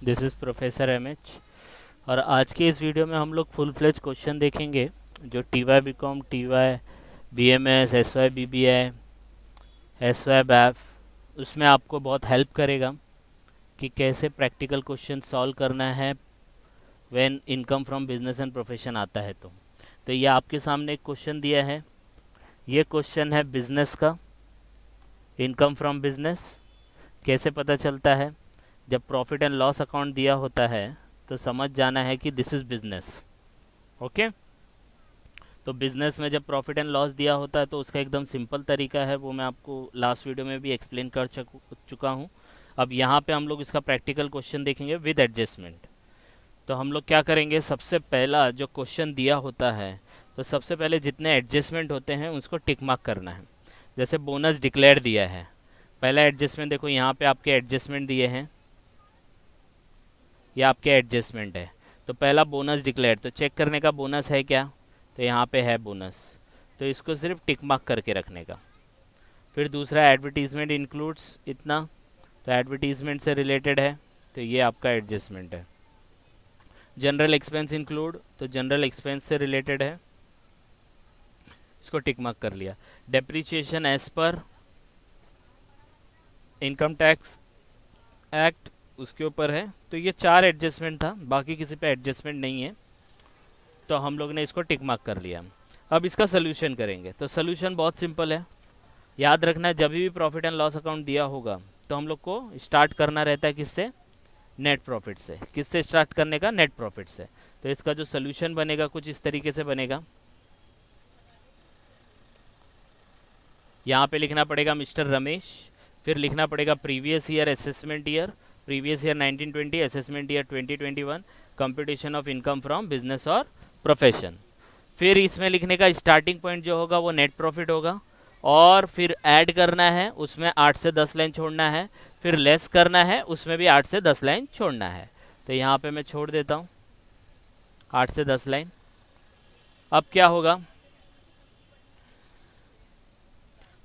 This is professor MH. और आज के इस वीडियो में हम लोग फुल फ्लेज क्वेश्चन देखेंगे जो T Y B com, T Y B M S, S Y B B I, S Y BAF, उसमें आपको बहुत हेल्प करेगा कि कैसे प्रैक्टिकल क्वेश्चन सॉल्व करना है when income from business and profession आता है। तो ये आपके सामने एक क्वेश्चन दिया है। ये क्वेश्चन है बिजनेस का, इनकम फ्रॉम बिजनेस कैसे पता चलता है। जब प्रॉफिट एंड लॉस अकाउंट दिया होता है तो समझ जाना है कि दिस इज़ बिजनेस। ओके, तो बिजनेस में जब प्रॉफिट एंड लॉस दिया होता है तो उसका एकदम सिंपल तरीका है, वो मैं आपको लास्ट वीडियो में भी एक्सप्लेन कर चुका हूँ। अब यहाँ पे हम लोग इसका प्रैक्टिकल क्वेश्चन देखेंगे विद एडजस्टमेंट। तो हम लोग क्या करेंगे, सबसे पहला जो क्वेश्चन दिया होता है तो सबसे पहले जितने एडजस्टमेंट होते हैं उसको टिक मार्क करना है। जैसे बोनस डिक्लेयर दिया है, पहला एडजस्टमेंट देखो यहाँ पे आपके एडजस्टमेंट दिए हैं, ये आपके एडजस्टमेंट है। तो पहला बोनस डिक्लेयर, तो चेक करने का बोनस है क्या, तो यहाँ पे है बोनस, तो इसको सिर्फ टिक मार्क करके रखने का। फिर दूसरा एडवर्टीजमेंट इंक्लूड्स इतना, तो एडवर्टीजमेंट से रिलेटेड है तो ये आपका एडजस्टमेंट है। जनरल एक्सपेंस इंक्लूड, तो जनरल एक्सपेंस से रिलेटेड है, इसको टिक मार्क कर लिया। डेप्रीशिएशन एज पर इनकम टैक्स एक्ट उसके ऊपर है, तो ये 4 एडजस्टमेंट था, बाकी किसी पे एडजस्टमेंट नहीं है, तो हम लोग ने इसको टिक मार्क कर लिया। अब इसका सोल्यूशन करेंगे, तो सोल्यूशन बहुत सिंपल है। याद रखना है जब भी प्रॉफिट एंड लॉस अकाउंट दिया होगा तो हम लोग को स्टार्ट करना रहता है किससे, नेट प्रॉफिट से। किससे स्टार्ट करने का, नेट प्रॉफिट से। तो इसका जो सोल्यूशन बनेगा कुछ इस तरीके से बनेगा। यहाँ पे लिखना पड़ेगा मिस्टर रमेश, फिर लिखना पड़ेगा previous year assessment year, previous year 1920, assessment year 2021, computation of income from business और प्रोफेशन। फिर इसमें लिखने का स्टार्टिंग पॉइंट जो होगा वो नेट प्रॉफिट होगा, और फिर ऐड करना है उसमें 8 से 10 लाइन छोड़ना है, फिर लेस करना है उसमें भी 8 से 10 लाइन छोड़ना है। तो यहाँ पे मैं छोड़ देता हूँ 8 से 10 लाइन। अब क्या होगा,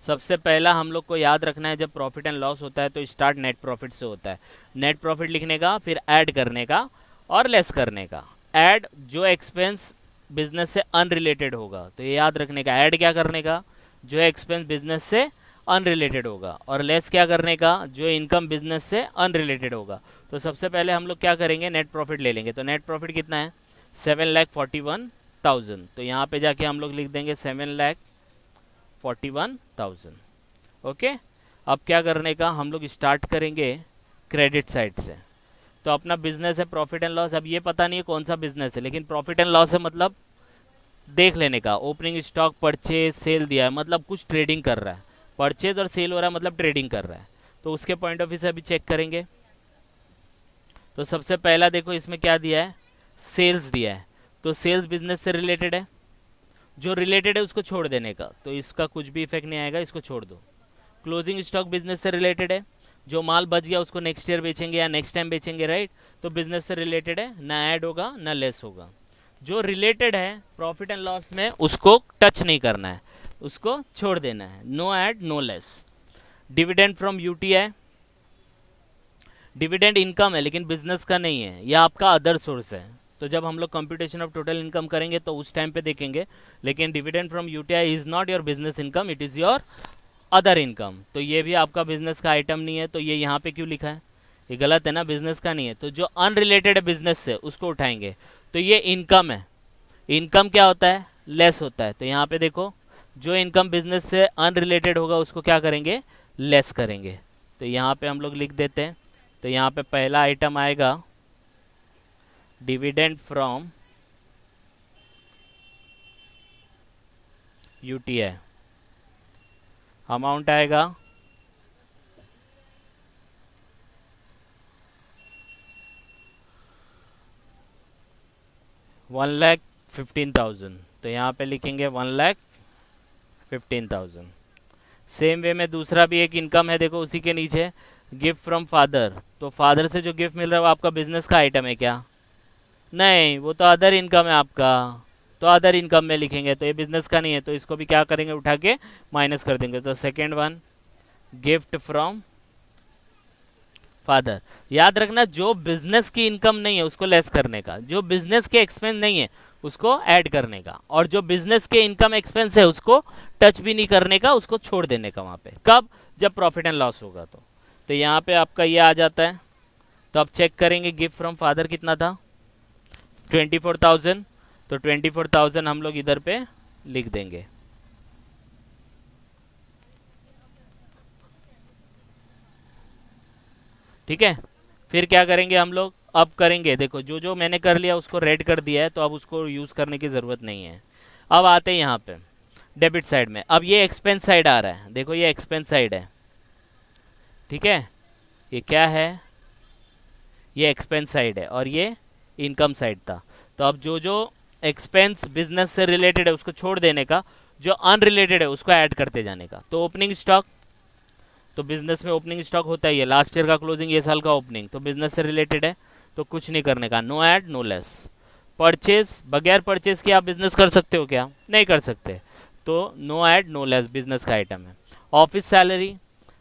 सबसे पहला हम लोग को याद रखना है जब प्रॉफिट एंड लॉस होता है तो स्टार्ट नेट प्रॉफिट से होता है। नेट प्रॉफिट लिखने का, फिर ऐड करने का और लेस करने का। ऐड जो एक्सपेंस बिजनेस से अनरिलेटेड होगा, तो ये याद रखने का, ऐड क्या करने का, जो एक्सपेंस बिजनेस से अनरिलेटेड होगा, और लेस क्या करने का, जो इनकम बिजनेस से अनरिलेटेड होगा। तो सबसे पहले हम लोग क्या करेंगे, नेट प्रॉफिट ले लेंगे। तो नेट प्रॉफिट कितना है, 7,41,000। तो यहाँ पे जाके हम लोग लिख देंगे 7,41,000। ओके, अब क्या करने का, हम लोग स्टार्ट करेंगे क्रेडिट साइड से। तो अपना बिजनेस है प्रॉफिट एंड लॉस, अब ये पता नहीं है कौन सा बिजनेस है, लेकिन प्रॉफिट एंड लॉस है मतलब देख लेने का। ओपनिंग स्टॉक, परचेज, सेल दिया है मतलब कुछ ट्रेडिंग कर रहा है, परचेज और सेल हो रहा है मतलब ट्रेडिंग कर रहा है। तो उसके पॉइंट ऑफ व्यू से अभी चेक करेंगे। तो सबसे पहला देखो इसमें क्या दिया है, सेल्स दिया है, तो सेल्स बिजनेस से रिलेटेड है, जो रिलेटेड है उसको छोड़ देने का, तो इसका कुछ भी इफेक्ट नहीं आएगा, इसको छोड़ दो। क्लोजिंग स्टॉक बिजनेस से रिलेटेड है, जो माल बच गया उसको नेक्स्ट ईयर बेचेंगे या नेक्स्ट टाइम बेचेंगे, राइट। तो बिजनेस से रिलेटेड है, ना ऐड होगा ना लेस होगा। जो रिलेटेड है प्रॉफिट एंड लॉस में उसको टच नहीं करना है, उसको छोड़ देना है, no add no less. Dividend from UTI, dividend income है लेकिन बिजनेस का नहीं है, यह आपका अदर सोर्स है। तो जब हम लोग कंप्यूटेशन ऑफ टोटल इनकम करेंगे तो उस टाइम पे देखेंगे, लेकिन dividend from UTI is not your business income, it is your other income. तो ये भी आपका बिजनेस का आइटम नहीं है, तो ये यहाँ पे क्यों लिखा है, ये गलत है ना, बिजनेस का नहीं है। तो जो अनरिलेटेड है बिजनेस से उसको उठाएंगे, तो ये इनकम है। इनकम क्या होता है, लेस होता है। तो यहाँ पे देखो जो इनकम बिजनेस से अनरिलेटेड होगा उसको क्या करेंगे, लेस करेंगे। तो यहाँ पे हम लोग लिख देते हैं। तो यहाँ पे पहला आइटम आएगा डिविडेंड फ्रॉम यूटीआई, अमाउंट आएगा 1,15,000। तो यहाँ पे लिखेंगे 1,15,000। सेम वे में दूसरा भी एक इनकम है, देखो उसी के नीचे गिफ्ट फ्रॉम फादर। तो फादर से जो गिफ्ट मिल रहा है वो आपका बिजनेस का आइटम है क्या, नहीं, वो तो अदर इनकम है आपका। तो अदर इनकम में लिखेंगे, तो ये बिजनेस का नहीं है, तो इसको भी क्या करेंगे, उठा के माइनस कर देंगे। तो second one gift from father. याद रखना जो बिजनेस की इनकम नहीं है उसको लेस करने का, जो बिजनेस के एक्सपेंस नहीं है उसको ऐड करने का, और जो बिजनेस के इनकम एक्सपेंस है उसको टच भी नहीं करने का, उसको छोड़ देने का वहाँ पे। कब? जब प्रॉफिट एंड लॉस होगा तो यहाँ पे आपका ये आ जाता है। तो आप चेक करेंगे गिफ्ट फ्रॉम फादर कितना था, 24,000। तो 24,000 हम लोग इधर पे लिख देंगे। ठीक है, फिर क्या करेंगे हम लोग, अब करेंगे, देखो जो जो मैंने कर लिया उसको रेड कर दिया है, तो अब उसको यूज़ करने की ज़रूरत नहीं है। अब आते हैं यहाँ पे डेबिट साइड में। अब ये एक्सपेंस साइड आ रहा है, देखो ये एक्सपेंस साइड है। ठीक है, ये क्या है, ये एक्सपेंस साइड है और ये इनकम साइड था। तो अब जो जो एक्सपेंस बिजनेस से रिलेटेड है उसको छोड़ देने का, जो अनरिलेटेड है उसको ऐड करते जाने का। तो ओपनिंग स्टॉक, तो बिजनेस में ओपनिंग स्टॉक होता ही है, लास्ट ईयर का क्लोजिंग, ये साल का ओपनिंग, तो बिजनेस से रिलेटेड है तो कुछ नहीं करने का, no add no less. Purchase, बगैर परचेज के आप बिजनेस कर सकते हो क्या? नहीं कर सकते, तो no add no less, business का आइटम है। ऑफिस सैलरी,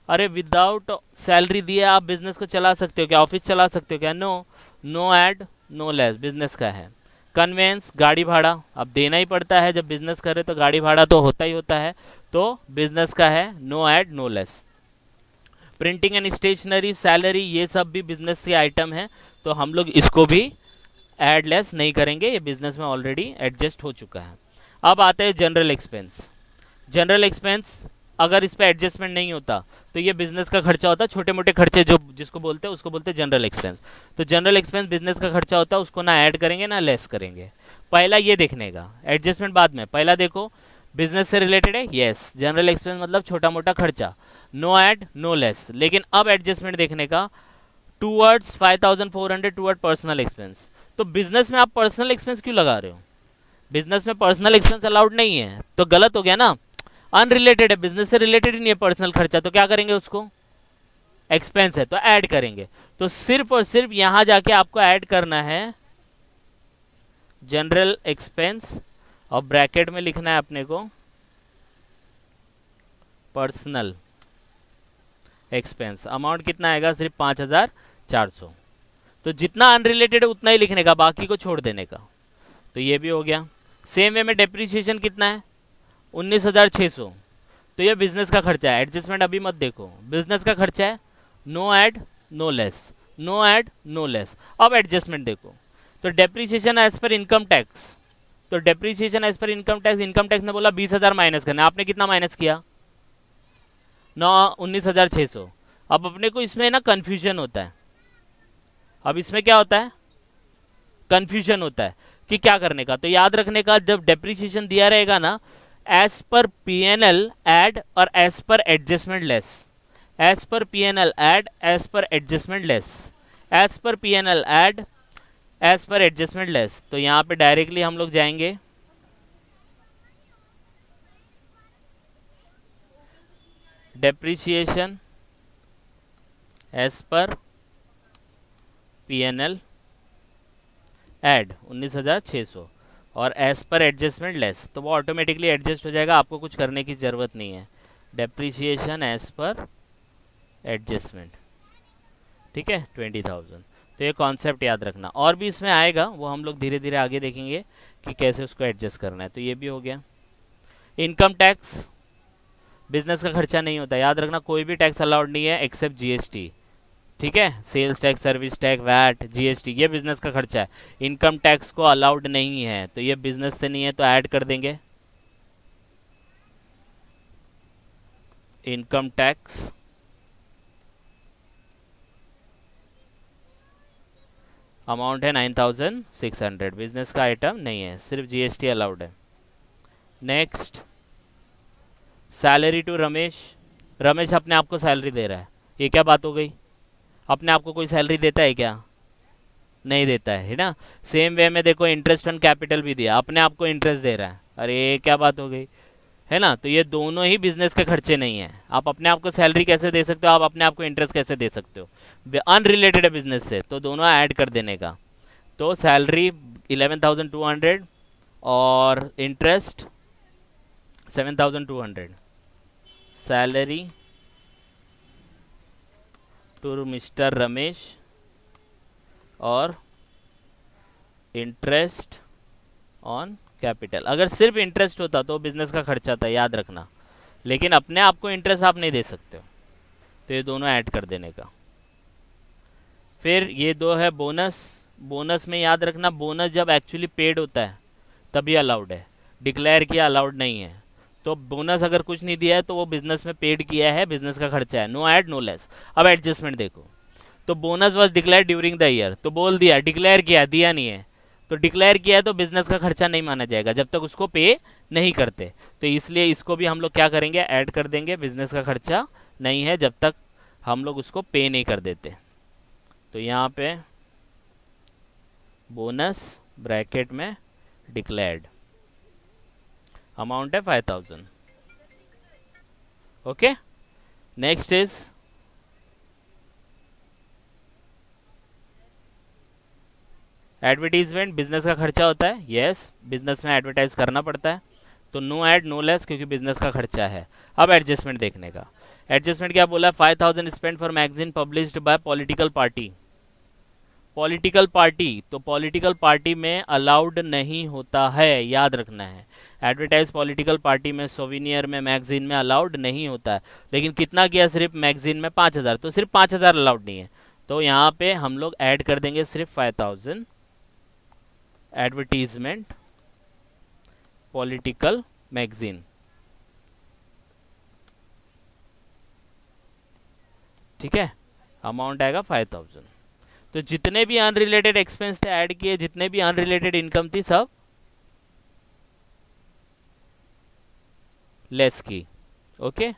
अरे विदाउट सैलरी दिए आप बिजनेस को चला सकते हो क्या? ऑफिस चला सकते हो क्या? No, no add no less, business का है। कन्वेंस, गाड़ी भाड़ा, अब देना ही पड़ता है जब बिजनेस करे तो गाड़ी भाड़ा तो होता ही होता है, तो बिजनेस का है, no add no less. Printing and stationery, salary, ये सब भी बिजनेस के आइटम है, तो हम लोग इसको भी ऐड लेस नहीं करेंगे, ये बिजनेस में ऑलरेडी एडजस्ट हो चुका है। अब आते हैं जनरल एक्सपेंस। जनरल एक्सपेंस अगर इस पर एडजस्टमेंट नहीं होता तो ये बिजनेस का खर्चा होता है, छोटे मोटे खर्चे जो जिसको बोलते हैं उसको बोलते हैं जनरल एक्सपेंस। तो जनरल एक्सपेंस बिजनेस का खर्चा होता है, उसको ना ऐड करेंगे ना लेस करेंगे। पहला ये देखने का, एडजस्टमेंट बाद में, पहला देखो बिजनेस से रिलेटेड है, यस, जनरल एक्सपेंस मतलब छोटा मोटा खर्चा, नो ऐड नो लेस। लेकिन अब एडजस्टमेंट देखने का, टूवर्ड्स 5,400 टूवर्ड पर्सनल एक्सपेंस। तो बिजनेस में आप पर्सनल एक्सपेंस क्यों लगा रहे हो? बिजनेस में पर्सनल एक्सपेंस अलाउड नहीं है, तो गलत हो गया ना, अनरिलेटेड है, बिजनेस से रिलेटेड ही नहीं है पर्सनल खर्चा, तो क्या करेंगे उसको, एक्सपेंस है तो ऐड करेंगे। तो सिर्फ और सिर्फ यहां जाके आपको ऐड करना है जनरल एक्सपेंस, और ब्रैकेट में लिखना है अपने को पर्सनल एक्सपेंस। अमाउंट कितना आएगा, सिर्फ 5,400। तो जितना अनरिलेटेड है उतना ही लिखने का, बाकी को छोड़ देने का। तो ये भी हो गया। सेम वे में डेप्रीशिएशन कितना है, 19,600। तो ये बिजनेस का खर्चा है, एडजस्टमेंट अभी मत देखो, बिजनेस का खर्चा है, no add no less, no add no less. अब एडजस्टमेंट देखो, तो डेप्रीशिएशन एज पर इनकम टैक्स, तो डेप्रीशिएशन एज पर इनकम टैक्स, इनकम टैक्स ने बोला 20,000 माइनस करना, आपने कितना माइनस किया, 19,600। अब अपने को इसमें ना कंफ्यूजन होता है, अब इसमें क्या होता है, कंफ्यूजन होता है कि क्या करने का। तो याद रखने का, जब डेप्रीशिएशन दिया रहेगा ना, एज पर पीएनएल ऐड और एज पर एडजस्टमेंट लेस, एज पर पीएनएल ऐड, एज पर एडजस्टमेंट लेस, एज पर पीएनएल ऐड, एज पर एडजस्टमेंट लेस। तो यहां पे डायरेक्टली हम लोग जाएंगे डेप्रीशिएशन एज पर पीएनएल ऐड 19,600 और एज पर एडजस्टमेंट लेस, तो वो ऑटोमेटिकली एडजस्ट हो जाएगा, आपको कुछ करने की ज़रूरत नहीं है। डेप्रीशिएशन एज पर एडजस्टमेंट, ठीक है, 20,000। तो ये कॉन्सेप्ट याद रखना, और भी इसमें आएगा, वो हम लोग धीरे धीरे आगे देखेंगे कि कैसे उसको एडजस्ट करना है। तो ये भी हो गया। इनकम टैक्स बिजनेस का खर्चा नहीं होता, याद रखना, कोई भी टैक्स अलाउड नहीं है एक्सेप्ट जीएसटी, ठीक है, sales tax, service tax, VAT, GST, ये बिजनेस का खर्चा है। इनकम टैक्स को अलाउड नहीं है, तो ये बिजनेस से नहीं है, तो ऐड कर देंगे इनकम टैक्स। अमाउंट है 9,600, बिजनेस का आइटम नहीं है, सिर्फ जीएसटी अलाउड है। Next, salary to Ramesh, Ramesh अपने आप को सैलरी दे रहा है, ये क्या बात हो गई, अपने आप को कोई सैलरी देता है क्या? नहीं देता है ना। सेम वे में देखो, इंटरेस्ट ऑन कैपिटल भी दिया, अपने आप को इंटरेस्ट दे रहा है, अरे ये क्या बात हो गई, है ना। तो ये दोनों ही बिजनेस के खर्चे नहीं है। आप अपने आप को सैलरी कैसे दे सकते हो, आप अपने आप को इंटरेस्ट कैसे दे सकते हो, अनरिलेटेड है बिजनेस से, तो दोनों ऐड कर देने का। तो सैलरी 11,200 और interest 7,200, salary to mister Ramesh और इंटरेस्ट ऑन कैपिटल। अगर सिर्फ इंटरेस्ट होता तो बिजनेस का खर्चा था, याद रखना, लेकिन अपने आप को इंटरेस्ट आप नहीं दे सकते हो, तो ये दोनों ऐड कर देने का। फिर ये दो है बोनस। बोनस में याद रखना, बोनस जब एक्चुअली पेड होता है तभी अलाउड है, डिक्लेयर किया अलाउड नहीं है। तो बोनस अगर कुछ नहीं दिया है तो वो बिजनेस में पेड किया है, बिजनेस का खर्चा है, नो ऐड नो लेस। अब एडजस्टमेंट देखो, तो bonus was declare during the year, तो बोल दिया, डिक्लेयर किया, दिया नहीं है, तो डिक्लेयर किया है तो बिजनेस का खर्चा नहीं माना जाएगा जब तक उसको पे नहीं करते। तो इसलिए इसको भी हम लोग क्या करेंगे, ऐड कर देंगे, बिजनेस का खर्चा नहीं है जब तक हम लोग उसको पे नहीं कर देते। तो यहाँ पे बोनस ब्रैकेट में डिक्लेयर्ड अमाउंट है 5000। Okay, next is advertisement. Business का खर्चा होता है, यस, बिजनेस में एडवर्टाइज करना पड़ता है, तो नो ऐड नो लेस क्योंकि बिजनेस का खर्चा है। अब एडजस्टमेंट देखने का, एडजस्टमेंट क्या बोला, 5000 spend for magazine published by political party. Political party, तो पॉलिटिकल पार्टी में अलाउड नहीं होता है, याद रखना है। एडवर्टाइज पॉलिटिकल पार्टी में, सोविनियर में, मैगजीन में अलाउड नहीं होता है। लेकिन कितना किया, सिर्फ मैगजीन में 5000, तो सिर्फ 5000 अलाउड नहीं है, तो यहाँ पे हम लोग ऐड कर देंगे सिर्फ 5000 एडवर्टीजमेंट पॉलिटिकल मैगजीन। ठीक है, अमाउंट आएगा 5000। तो जितने भी अनरिलेटेड एक्सपेंस थे ऐड किए, जितने भी अनरिलेटेड इनकम थी सब लेस की। ओके,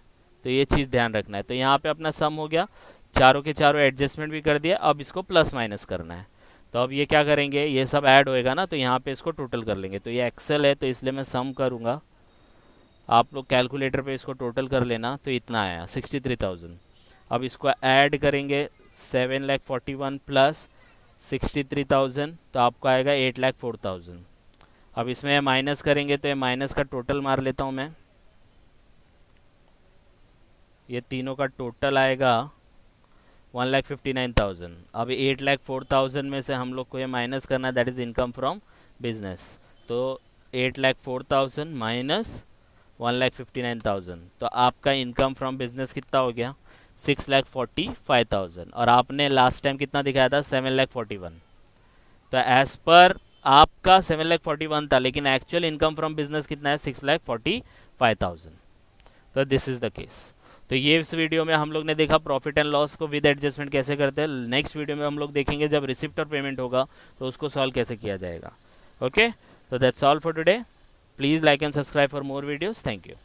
तो ये चीज़ ध्यान रखना है। तो यहाँ पे अपना सम हो गया, चारों के चारों एडजस्टमेंट भी कर दिया, अब इसको प्लस माइनस करना है। तो अब ये क्या करेंगे, ये सब ऐड होएगा ना, तो यहाँ पे इसको टोटल कर लेंगे। तो ये एक्सेल है तो इसलिए मैं सम करूँगा, आप लोग कैलकुलेटर पे इसको टोटल कर लेना। तो इतना आया 63,000। अब इसको ऐड करेंगे 7,41,000 प्लस 63,000, तो आपको आएगा 8,04,000। अब इसमें माइनस करेंगे तो ये माइनस का टोटल मार लेता हूँ मैं, ये तीनों का टोटल आएगा 1,59,000। अब 8,04,000 में से हम लोग को ये माइनस करना है, that is income from business. तो 8,04,000 माइनस 1,59,000, तो आपका इनकम फ्रॉम बिजनेस कितना हो गया, 6,45,000। और आपने लास्ट टाइम कितना दिखाया था, 7,41,000। तो एज पर आपका 7,41,000 था, लेकिन एक्चुअल इनकम फ्रॉम बिजनेस कितना है, 6,45,000। तो दिस इज द केस। तो ये इस वीडियो में हम लोग ने देखा प्रॉफिट एंड लॉस को विद एडजस्टमेंट कैसे करते हैं। नेक्स्ट वीडियो में हम लोग देखेंगे जब रिसिप्ट और पेमेंट होगा तो उसको सॉल्व कैसे किया जाएगा। Okay, so that's all for today. Please like and subscribe for more videos. Thank you.